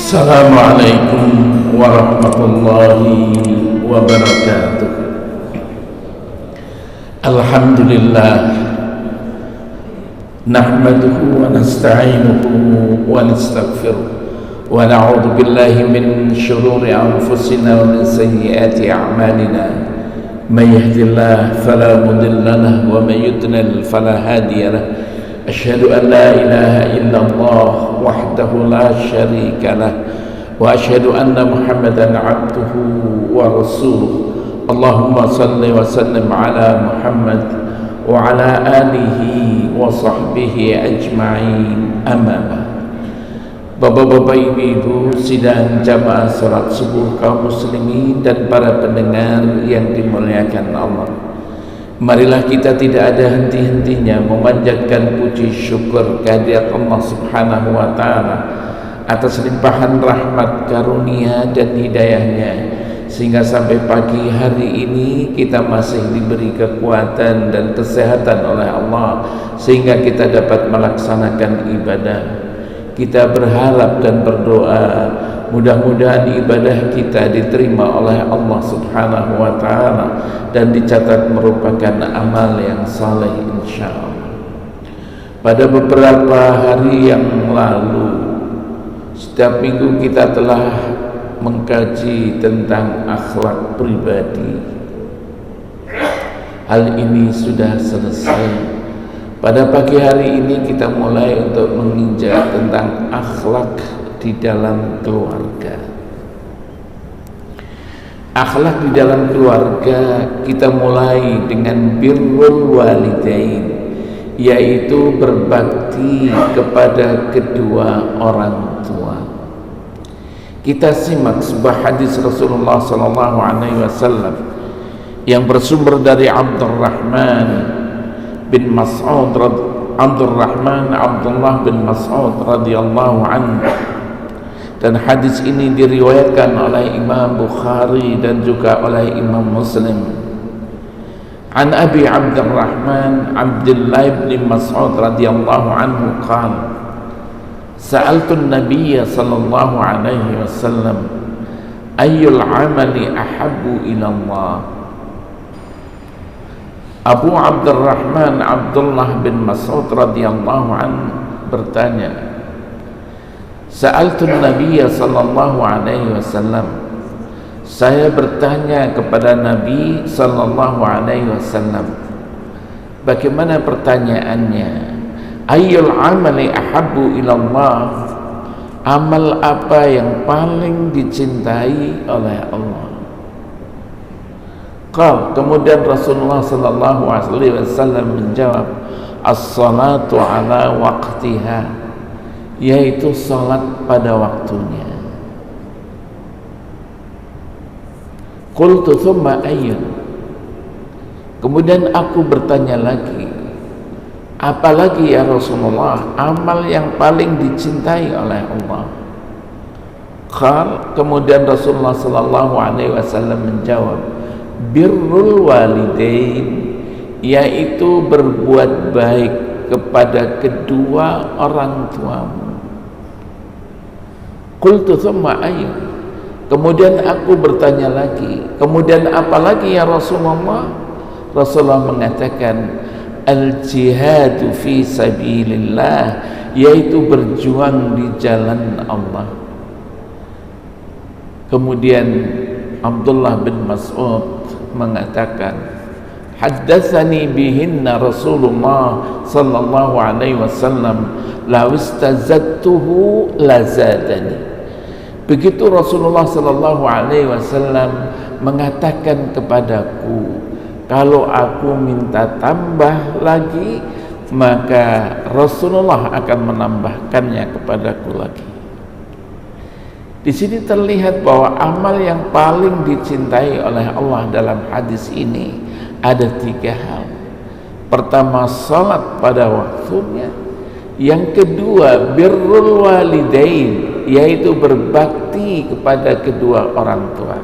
Assalamualaikum warahmatullahi wabarakatuh. Alhamdulillah, nahmaduhu wa nasta'inuhu wa nastaghfiruh wa na'udzu billahi min shururi anfusina wa min sayyiati a'malina. May yahdihillahu fala mudilla lahu wa may yudlil fala hadiya lahu. Asyhadu an la ilaha illallah wahdahu la syarika lah wa asyhadu anna Muhammadan abduhu wa rasuluh. Allahumma salli wa sallim ala Muhammad wa ala alihi wa sahbihi ajma'in. Amma ba'd. Bapak-bapak, ibu-ibu sidang jamaah salat subuh kaum muslimin dan para pendengar yang dimuliakan Allah, marilah kita tidak ada henti-hentinya memanjatkan puji syukur kehadirat Allah Subhanahu wa Ta'ala atas limpahan rahmat, karunia dan hidayahnya, sehingga sampai pagi hari ini kita masih diberi kekuatan dan kesehatan oleh Allah sehingga kita dapat melaksanakan ibadah. Kita berharap dan berdoa mudah-mudahan ibadah kita diterima oleh Allah Subhanahu wa Ta'ala dan dicatat merupakan amal yang saleh insyaallah. Pada beberapa hari yang lalu, setiap minggu kita telah mengkaji tentang akhlak pribadi. Hal ini sudah selesai. Pada pagi hari ini kita mulai untuk menginjak tentang akhlak di dalam keluarga. Akhlak di dalam keluarga kita mulai dengan birrul walidain, yaitu berbakti kepada kedua orang tua. Kita simak sebuah hadis Rasulullah SAW yang bersumber dari Abdullah bin Mas'ud radhiyallahu anhu, dan hadis ini diriwayatkan oleh Imam Bukhari dan juga oleh Imam Muslim. An Abi Abdurrahman Abdullah bin Mas'ud radhiyallahu anhu qala sa'altu an-nabiy sallallahu alaihi wasallam ayyul amali ahabbu ila Allah. Abu Abdurrahman Abdullah bin Mas'ud radhiyallahu anhu bertanya, sa'altu an-nabiy sallallahu alaihi wasallam, saya bertanya kepada Nabi sallallahu alaihi wasallam. Bagaimana pertanyaannya? Ayyul amali ahabbu ila Allah, amal apa yang paling dicintai oleh Allah? Kemudian Rasulullah sallallahu alaihi wasallam menjawab, as-salatu ala waqtiha, yaitu salat pada waktunya. Qultu thumma ayyun, kemudian aku bertanya lagi, apalagi ya Rasulullah amal yang paling dicintai oleh Allah? Kemudian Rasulullah sallallahu alaihi wasallam menjawab, birrul walidain, yaitu berbuat baik kepada kedua orang tuamu. Qultu thumma ayy, kemudian aku bertanya lagi, kemudian apa lagi ya Rasulullah? Rasulullah mengatakan, al jihadu fi sabilillah, yaitu berjuang di jalan Allah. Kemudian Abdullah bin Mas'ud mengatakan, haddatsani bihinna Rasulullah sallallahu alaihi wasallam law istazadtuhu lazadani. Begitu Rasulullah sallallahu alaihi wasallam mengatakan kepadaku, kalau aku minta tambah lagi, maka Rasulullah akan menambahkannya kepadaku lagi. Di sini terlihat bahwa amal yang paling dicintai oleh Allah dalam hadis ini ada 3 hal. Pertama, salat pada waktunya. Yang kedua, birrul walidain, yaitu berbakti kepada kedua orang tua.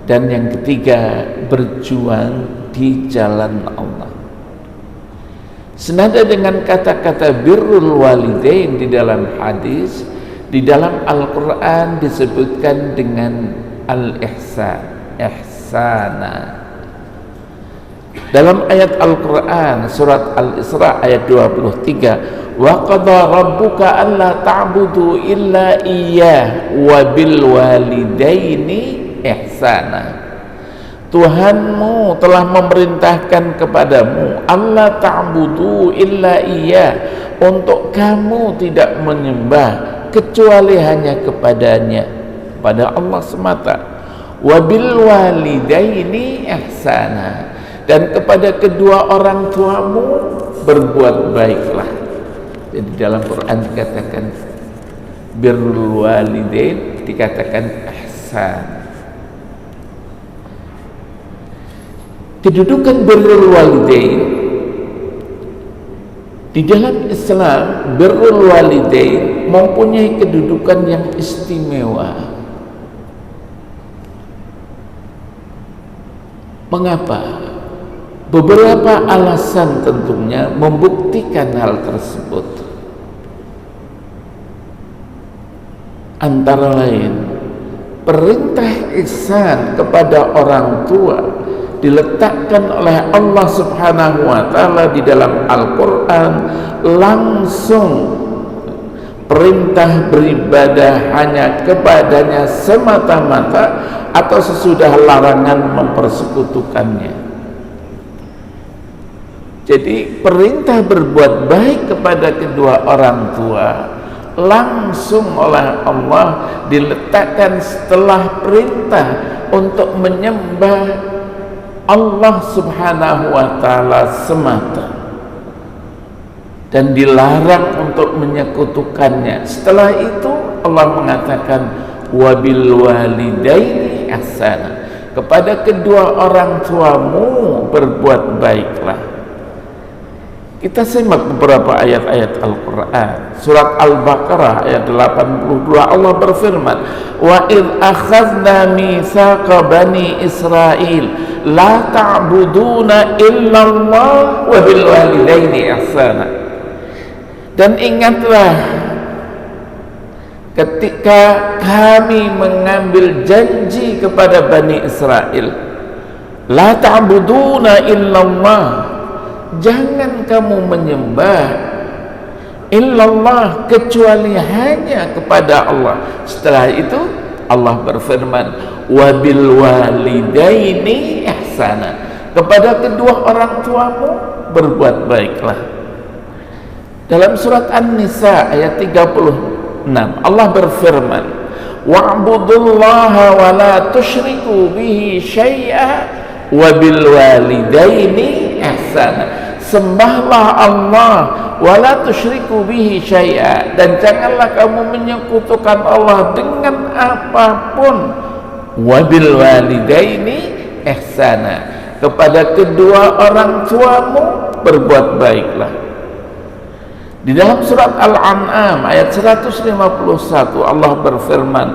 Dan yang ketiga, berjuang di jalan Allah. Senada dengan kata-kata birrul walidain di dalam hadis, Di dalam Al-Quran disebutkan dengan al-ihsan, ihsana. Dalam ayat Al-Quran surat Al-Isra ayat 23, wa qada rabbuka alla ta'budu illa iyyah wa bil walidaini ihsana. Tuhanmu telah memerintahkan kepadamu alla ta'budu illa iyyah, untuk kamu tidak menyembah kecuali hanya kepadanya, pada Allah semata. Wa bil walidaini ihsana, dan kepada kedua orang tuamu berbuat baiklah. Jadi dalam Quran dikatakan birrul walidain, dikatakan ihsan. Kedudukan birrul walidain di dalam Islam, birrul walidain mempunyai kedudukan yang istimewa. Mengapa? Beberapa alasan tentunya membuktikan hal tersebut. Antara lain, perintah ihsan kepada orang tua diletakkan oleh Allah Subhanahu wa taala di dalam Al-Qur'an langsung. Perintah beribadah hanya kepadanya semata-mata atau sesudah larangan mempersekutukannya. Jadi perintah berbuat baik kepada kedua orang tua langsung oleh Allah diletakkan setelah perintah untuk menyembah Allah Subhanahu wa taala semata, dan dilarang untuk menyekutukannya. Setelah itu Allah mengatakan wabil walidaini ihsana, kepada kedua orang tuamu berbuat baiklah. Kita simak beberapa ayat-ayat Al-Quran. Surat Al-Baqarah ayat 82, Allah berfirman, wa idh akhadna mitsaqa bani Israil la ta'buduna illallah wa bil walidaini ihsana. Dan ingatlah ketika kami mengambil janji kepada Bani Israel, la ta'buduna illallah, jangan kamu menyembah illallah kecuali hanya kepada Allah. Setelah itu Allah berfirman wabil walidaini ihsana, kepada kedua orang tuamu berbuat baiklah. Dalam surat An-Nisa ayat 36 Allah berfirman wa'budullaha wa la tusyriku bihi syai'a wa bil walidaini ihsana, sembahlah Allah wa la tusyriku bihi syai'a, dan janganlah kamu menyekutukan Allah dengan apapun. Wa bil walidaini ihsana, kepada kedua orang tuamu berbuat baiklah. Di dalam surat Al-An'am ayat 151 Allah berfirman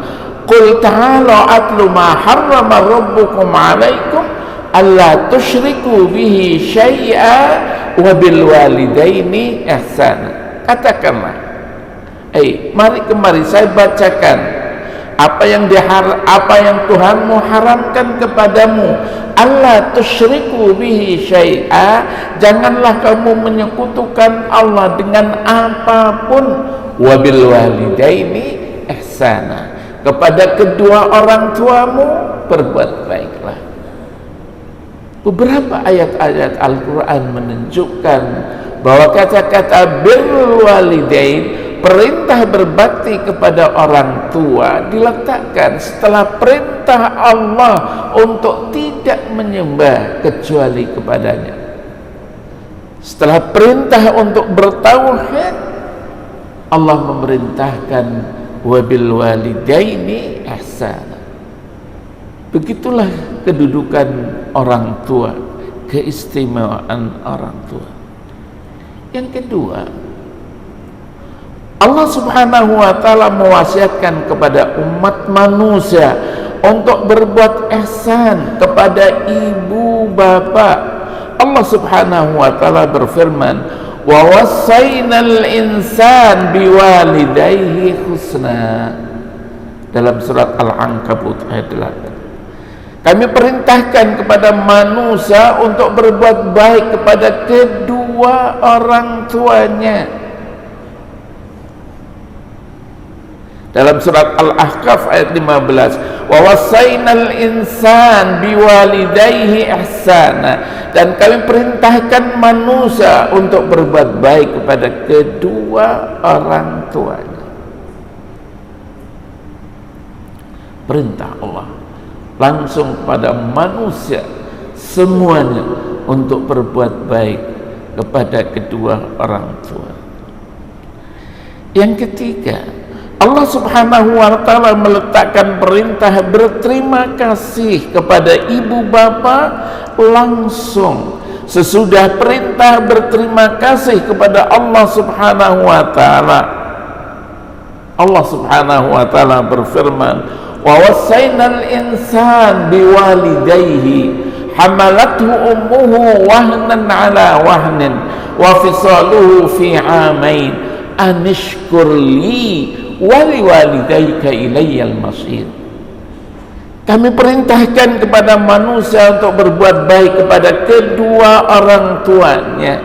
qul ta'alu atlu ma harrama rabbukum 'alaikum alla tusyriku bihi syai'a wa bil walidaini ihsana. Katakanlah, mari saya bacakan apa yang Tuhanmu haramkan kepadamu. Allah tusyriku bihi syai'a, janganlah kamu menyekutukan Allah dengan apapun. Wabil walidaini ihsana, kepada kedua orang tuamu berbuat baiklah. Beberapa ayat-ayat Al-Quran menunjukkan bahwa kata-kata birrul walidain, perintah berbakti kepada orang tua, diletakkan setelah perintah Allah untuk tidak menyembah kecuali kepadanya. Setelah perintah untuk bertauhid, Allah memerintahkan wabil walidaini ihsana. Begitulah kedudukan orang tua, keistimewaan orang tua. Yang kedua, Allah Subhanahu wa taala mewasiatkan kepada umat manusia untuk berbuat ihsan kepada ibu bapak. Allah Subhanahu wa taala berfirman, wa wassaynal insan biwalidayhi husna. Dalam surat Al-Ankabut ayat 8. Kami perintahkan kepada manusia untuk berbuat baik kepada kedua orang tuanya. Dalam surat Al-Ahqaf ayat 15, wa wassaynal insan biwalidayhi ihsana, dan kami perintahkan manusia untuk berbuat baik kepada kedua orang tuanya. Perintah Allah langsung kepada manusia semuanya untuk berbuat baik kepada kedua orang tua. Yang ketiga, Allah Subhanahu wa ta'ala meletakkan perintah berterima kasih kepada ibu bapa langsung sesudah perintah berterima kasih kepada Allah Subhanahu wa ta'ala. Allah Subhanahu wa ta'ala berfirman, wa wassaynal insan biwalidayhi hamalathu ummuhu wahnan ala wahnin wa fisaluhu fi amain anishkur li wa liwalidayka ilayyal masir. Kami perintahkan kepada manusia untuk berbuat baik kepada kedua orang tuanya.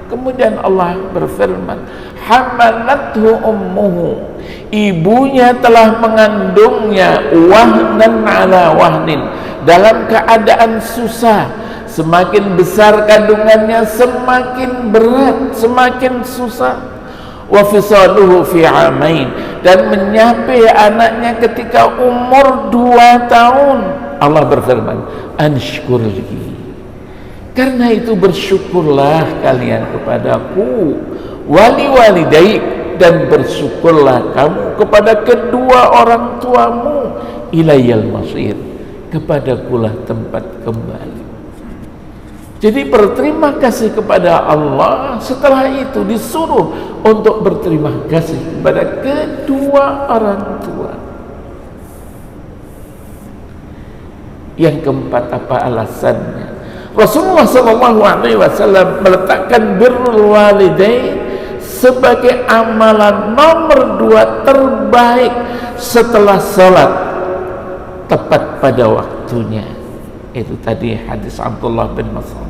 Kemudian Allah berfirman, hamalathu ummuhu, ibunya telah mengandungnya wahnan ala wahnin, dalam keadaan susah. Semakin besar kandungannya semakin berat, semakin susah. Wa fisaluhu fi amain, dan menyapai anaknya ketika umur 2 tahun. Allah berfirman, anshkurli, karena itu bersyukurlah kalian kepadaku, wali walidaik, dan bersyukurlah kamu kepada kedua orang tuamu, ilayyal masir, kepadakulah tempat kembali. Jadi berterima kasih kepada Allah, setelah itu disuruh untuk berterima kasih kepada kedua orang tua. Yang keempat, apa alasannya? Rasulullah SAW meletakkan birrul walidain sebagai amalan nomor 2 terbaik setelah salat tepat pada waktunya. Itu tadi hadis Abdullah bin Mas'ud.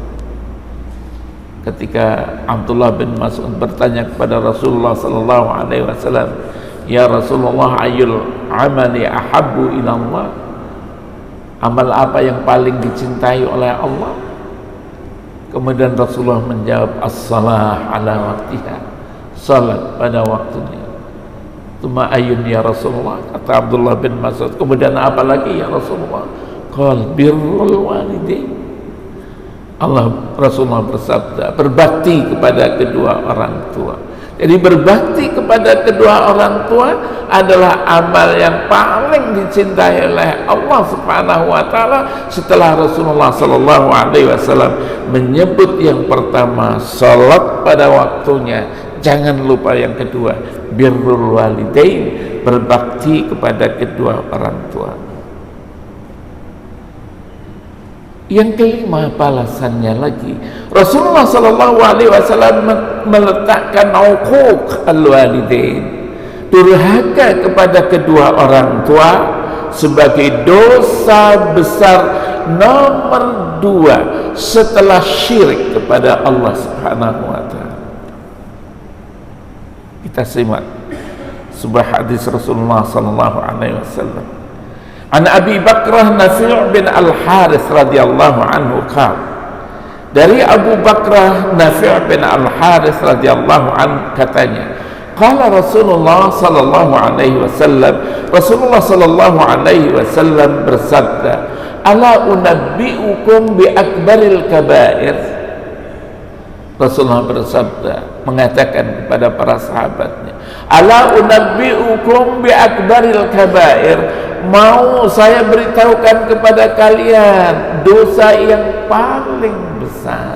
Ketika Abdullah bin Mas'ud bertanya kepada Rasulullah SAW, ya Rasulullah, ayyul amali ahabbu ilallah, amal apa yang paling dicintai oleh Allah? Kemudian Rasulullah menjawab, as-salah ala waktiha, salat pada waktunya. Tuma ayun ya Rasulullah, kata Abdullah bin Mas'ud, kemudian apa lagi ya Rasulullah? Qal birrul walidain. Rasulullah bersabda, berbakti kepada kedua orang tua. Jadi berbakti kepada kedua orang tua adalah amal yang paling dicintai oleh Allah Subhanahu wa ta'ala setelah Rasulullah SAW menyebut yang pertama salat pada waktunya, jangan lupa yang kedua birrul walidain, berbakti kepada kedua orang tua. Yang kelima, alasannya lagi, Rasulullah SAW meletakkan uquq al-walidain, durhaka kepada kedua orang tua, sebagai dosa besar nomor 2 setelah syirik kepada Allah Subhanahu wa ta'ala. Kita simak sebuah hadis Rasulullah SAW. An Abi Bakrah Nafi' bin Al-Harith radhiyallahu anhu qala, dari Abu Bakrah Nafi' bin Al-Harith radhiyallahu anhu katanya, qala Rasulullah sallallahu alaihi wasallam, Rasulullah sallallahu alaihi wasallam bersabda, ala unabbi'ukum bi akbaril kabair. Rasulullah bersabda, mengatakan kepada para sahabatnya, ala unabbi'ukum bi akbaril kabair, mau saya beritahukan kepada kalian dosa yang paling besar,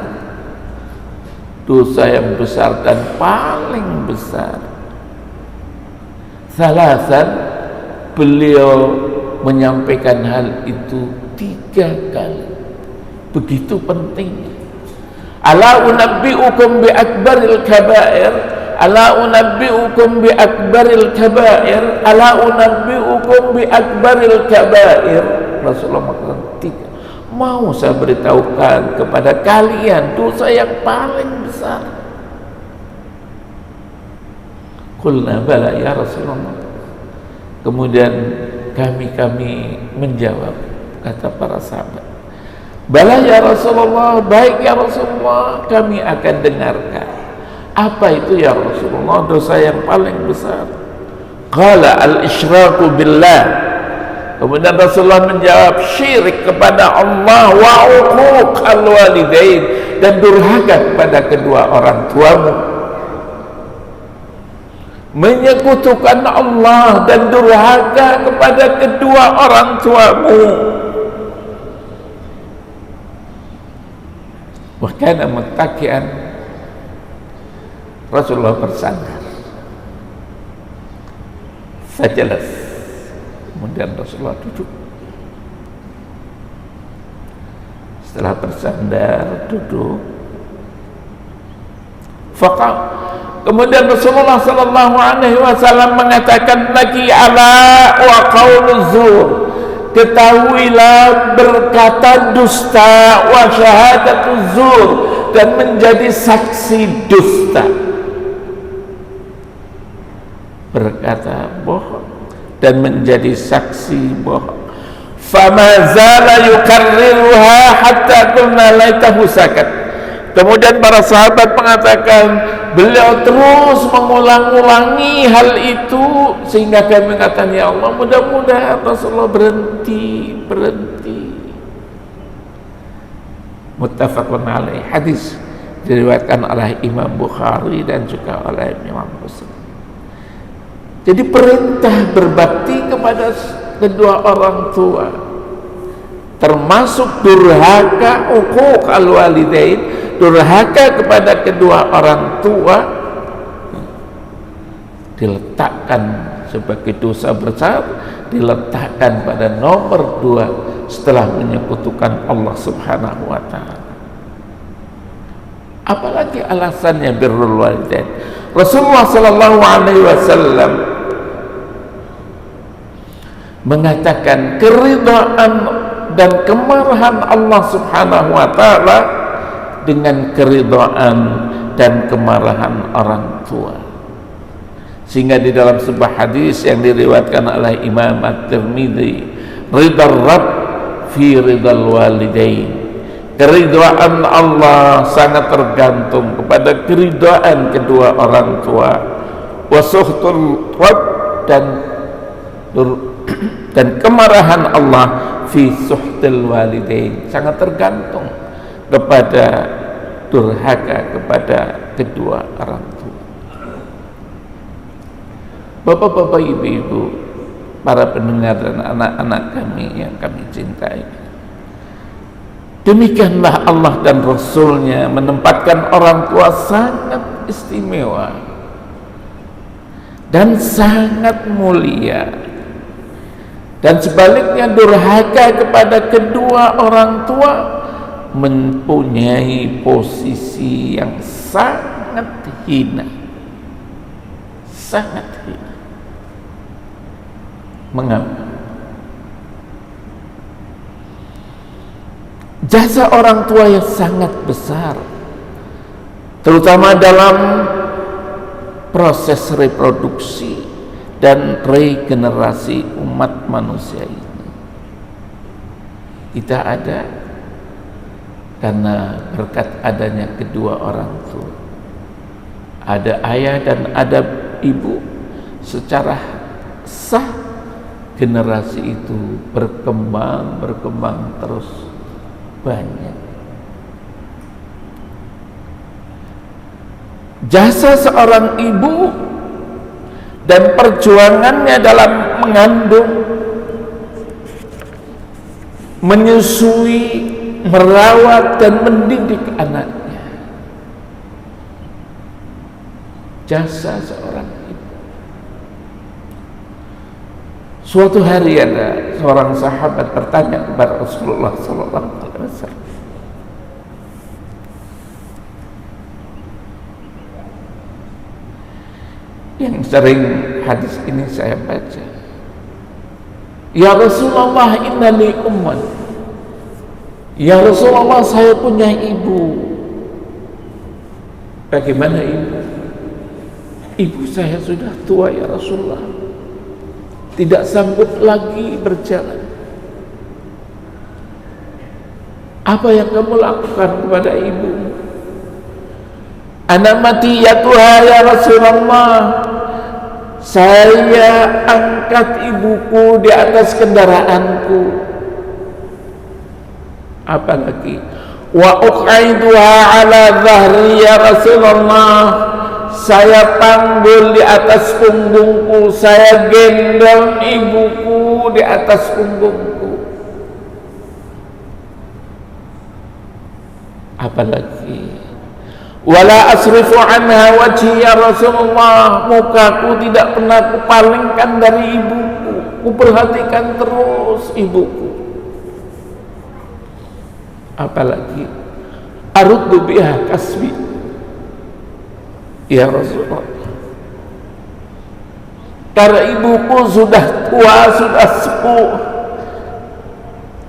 dosa yang besar dan paling besar. Salasan, beliau menyampaikan hal itu 3 kali, begitu pentingnya. Ala unabbi'ukum bi akbaril kabair, ala unabbi'ukum bi akbaril kabair, ala unabbi'ukum bi akbaril kabair. Rasulullah mengatakan, tiga. Mau saya beritahukan kepada kalian dosa yang paling besar? Qulna bala ya Rasulullah. Kemudian kami menjawab, kata para sahabat, bala ya Rasulullah, baik ya Rasulullah, kami akan dengarkan. Apa itu ya Rasulullah dosa yang paling besar? Qala al-isyraku billah. Kemudian Rasulullah menjawab, syirik kepada Allah, wa uquq al-walidain, dan durhaka kepada kedua orang tuamu. Menyekutukan Allah dan durhaka kepada kedua orang tuamu. Wa kana muttaki'an, Rasulullah bersandar. Fajalas. Kemudian Rasulullah duduk. Setelah bersandar, duduk. Kemudian Rasulullah sallallahu alaihi wasallam mengatakan lagi, ala wa qauluz zur, ketahuilah berkata dusta, wa syahadatuz zur, dan menjadi saksi dusta. Berkata bohong dan menjadi saksi bohong. Fama zala yukarriruha hatta qulna laitahu sakat. Kemudian para sahabat mengatakan, beliau terus mengulang-ulangi hal itu sehingga kami mengatakan, ya Allah, mudah-mudahan Rasulullah berhenti. Muttafaqun alaih. Hadis diriwayatkan oleh Imam Bukhari dan juga oleh Imam Muslim. Jadi perintah berbakti kepada kedua orang tua, termasuk durhaka, uquq al-walidain, durhaka kepada kedua orang tua, diletakkan sebagai dosa besar, diletakkan pada nomor 2 setelah menyekutukan Allah Subhanahu wa ta'ala. Apalagi alasannya birrul walidain? Rasulullah sallallahu alaihi wasallam mengatakan keridhaan dan kemarahan Allah Subhanahu wa ta'ala dengan keridhaan dan kemarahan orang tua. Sehingga di dalam sebuah hadis yang diriwayatkan oleh Imam At-Tirmidzi, ridar Rabb fi ridal walidain, keridhaan Allah sangat tergantung kepada keridhaan kedua orang tua. Wa sukhtul Rabb, dan kemarahan Allah fi suhtil walidain, sangat tergantung kepada durhaka kepada kedua orang tua. Bapak-bapak, ibu-ibu, para pendengar dan anak-anak kami yang kami cintai, demikianlah Allah dan Rasulnya menempatkan orang tua sangat istimewa dan sangat mulia. Dan sebaliknya durhaka kepada kedua orang tua mempunyai posisi yang sangat hina. Sangat hina. Mengapa? Jasa orang tua yang sangat besar, terutama dalam proses reproduksi dan regenerasi umat manusia ini. Kita ada karena berkat adanya kedua orang tua. Ada ayah dan ada ibu, secara sah generasi itu berkembang terus banyak. Jasa seorang ibu dan perjuangannya dalam mengandung, menyusui, merawat dan mendidik anaknya, jasa seorang ibu. Suatu hari ada seorang sahabat bertanya kepada Rasulullah sallallahu alaihi wasallam, yang sering hadis ini saya baca. Ya Rasulullah, innali umman. Ya Rasulullah, saya punya ibu. Bagaimana ibu? Ibu saya sudah tua ya Rasulullah, tidak sanggup lagi berjalan. Apa yang kamu lakukan kepada ibu? Ana matiyatuha ya Rasulullah, saya angkat ibuku di atas kendaraanku. Apalagi wa uqaiduha ala dhahri ya Rasulullah, saya panggul di atas punggungku, saya gendong ibuku di atas punggungku. Apalagi wala asrifu anha wajhi ya Rasulullah, mukaku tidak pernah kupalingkan dari ibuku, kuperhatikan terus ibuku. Apalagi aruddu biha kasbi ya Rasulullah, karena ibuku sudah tua, sudah sepuh,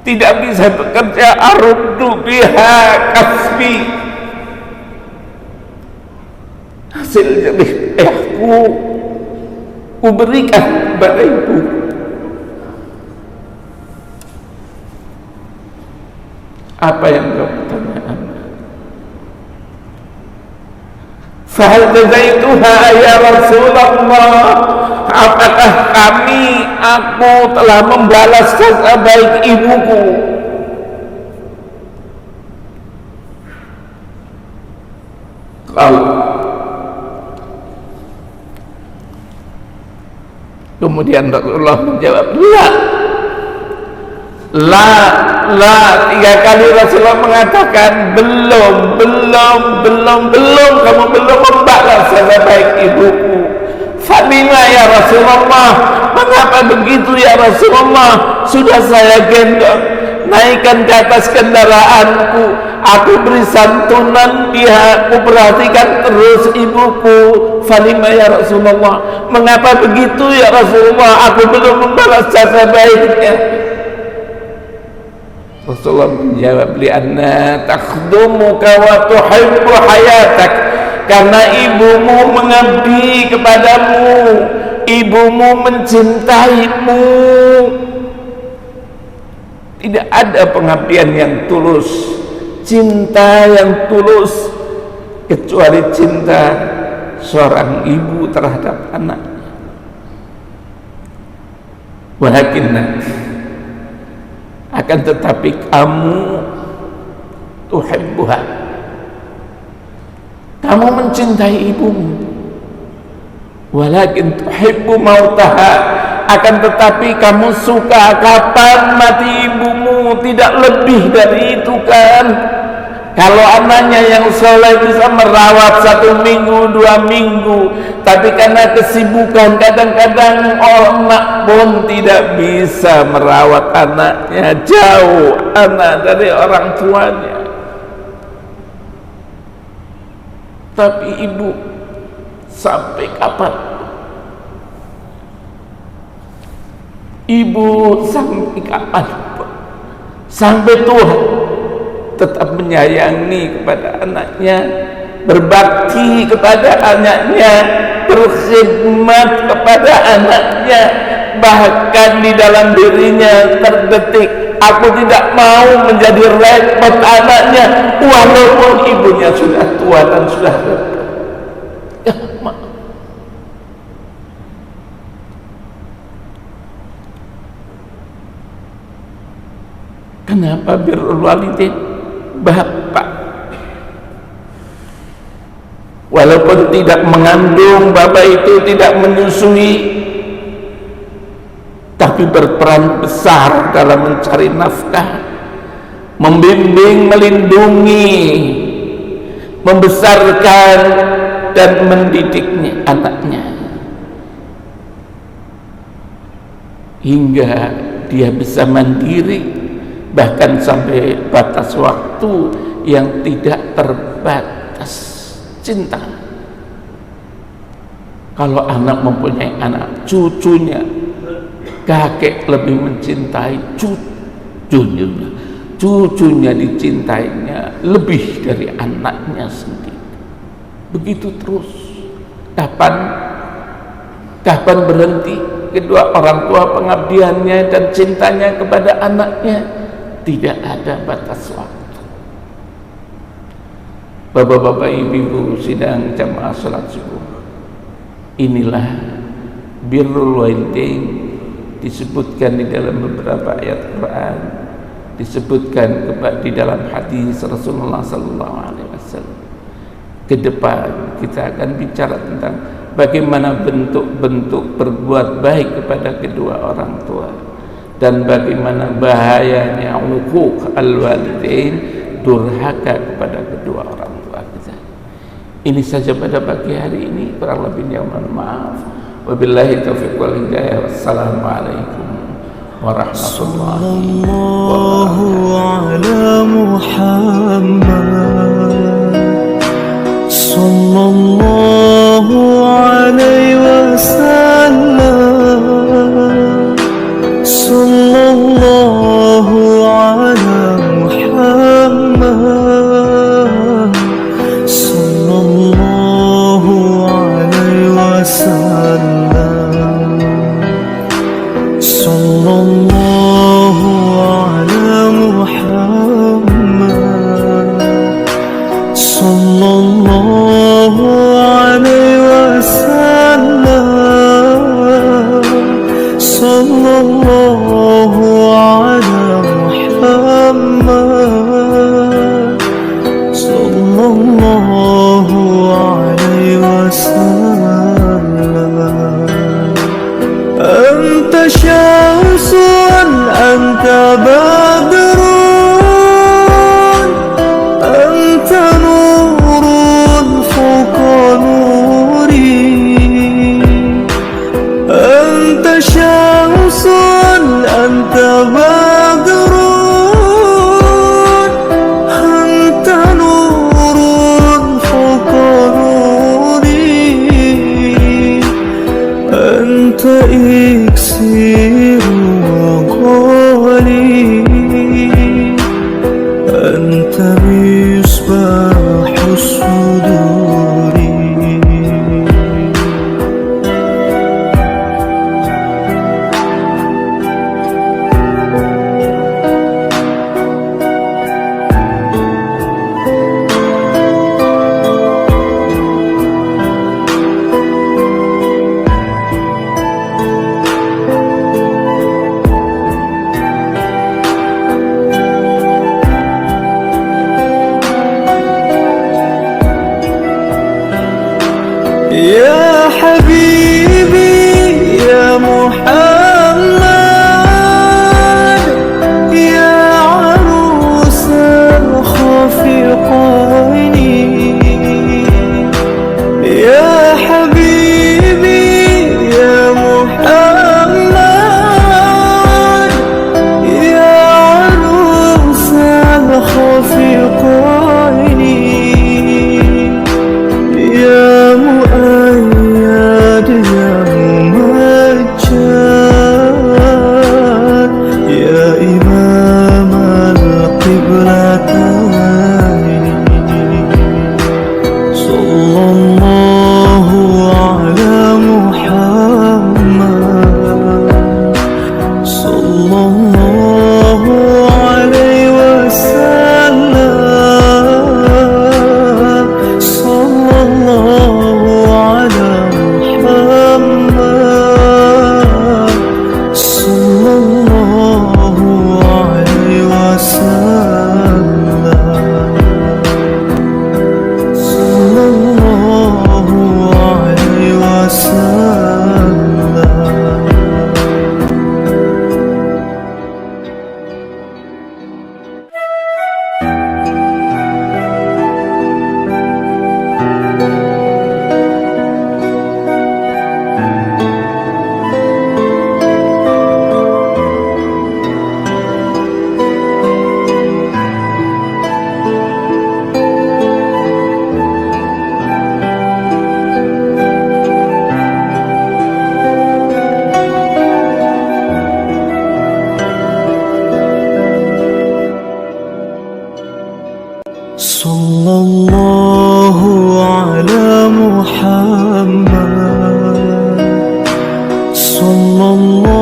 tidak bisa bekerja. Aruddu biha kasbi, hasil jerih payahku kuberikan kepada ibu. Apa yang kamu tanyakan? Fahal jazaituha ya Rasulullah, apakah aku telah membalas jasa baik ibuku? Kalau kemudian Rasulullah menjawab, la, 3 kali Rasulullah mengatakan belum kamu belum membalas jasa baik ibuku. Fabima ya Rasulullah, mengapa begitu ya Rasulullah? Sudah saya gendong, naikkan ke atas kendaraanku, aku beri santunan dia, aku perhatikan terus ibuku. Fabima ya Rasulullah, mengapa begitu ya Rasulullah? Aku belum membalas jasa baiknya. Rasulullah menjawab, li'anna takhdumuka wa tuhibbu hayatak, karena ibumu mengabdi kepadamu, ibumu mencintaimu. Tidak ada pengabdian yang tulus, cinta yang tulus, kecuali cinta seorang ibu terhadap anaknya. Walakinna, akan tetapi kamu tuhibbuha, kamu mencintai ibumu. Walakin tuhibbu mautaha, akan tetapi kamu suka kapan mati ibumu, tidak lebih dari itu kan. Kalau anaknya yang soleh bisa merawat 1 minggu 2 minggu, tapi karena kesibukan kadang-kadang anak pun tidak bisa merawat anaknya, jauh anak dari orang tuanya. Tapi ibu sampai kapan? Ibu sampai kapan? Sampai tua tetap menyayangi kepada anaknya, berbakti kepada anaknya, berkhidmat kepada anaknya. Bahkan di dalam dirinya terdetik, aku tidak mau menjadi repot anaknya, walaupun ibunya sudah tua dan sudah repot. Ya, kenapa birrul walidain? Bapak walaupun tidak mengandung, bapak itu tidak menyusui, tapi berperan besar dalam mencari nafkah, membimbing, melindungi, membesarkan dan mendidiknya anaknya hingga dia bisa mandiri, bahkan sampai batas waktu yang tidak terbatas. Cinta Kalau anak mempunyai anak, cucunya, kakek lebih mencintai cucunya. Cucunya dicintainya lebih dari anaknya sendiri. Begitu terus. Kapan berhenti kedua orang tua pengabdiannya dan cintanya kepada anaknya? Tidak ada batas waktu. Bapak-bapak, ibu-ibu sidang jamaah salat subuh, inilah birrul walidain, disebutkan di dalam beberapa ayat Quran, disebutkan di dalam hadis Rasulullah SAW. Ke depan kita akan bicara tentang bagaimana bentuk-bentuk berbuat baik kepada kedua orang tua, dan bagaimana bahayanya uquq al-walidain, durhaka kepada kedua orang tua kita. Ini saja pada pagi hari ini, kurang lebihnya mohon maaf. Wabillahi taufiq wal hidayah. Wassalamualaikum warahmatullahi Sallallahu ala Muhammad. Sallallahu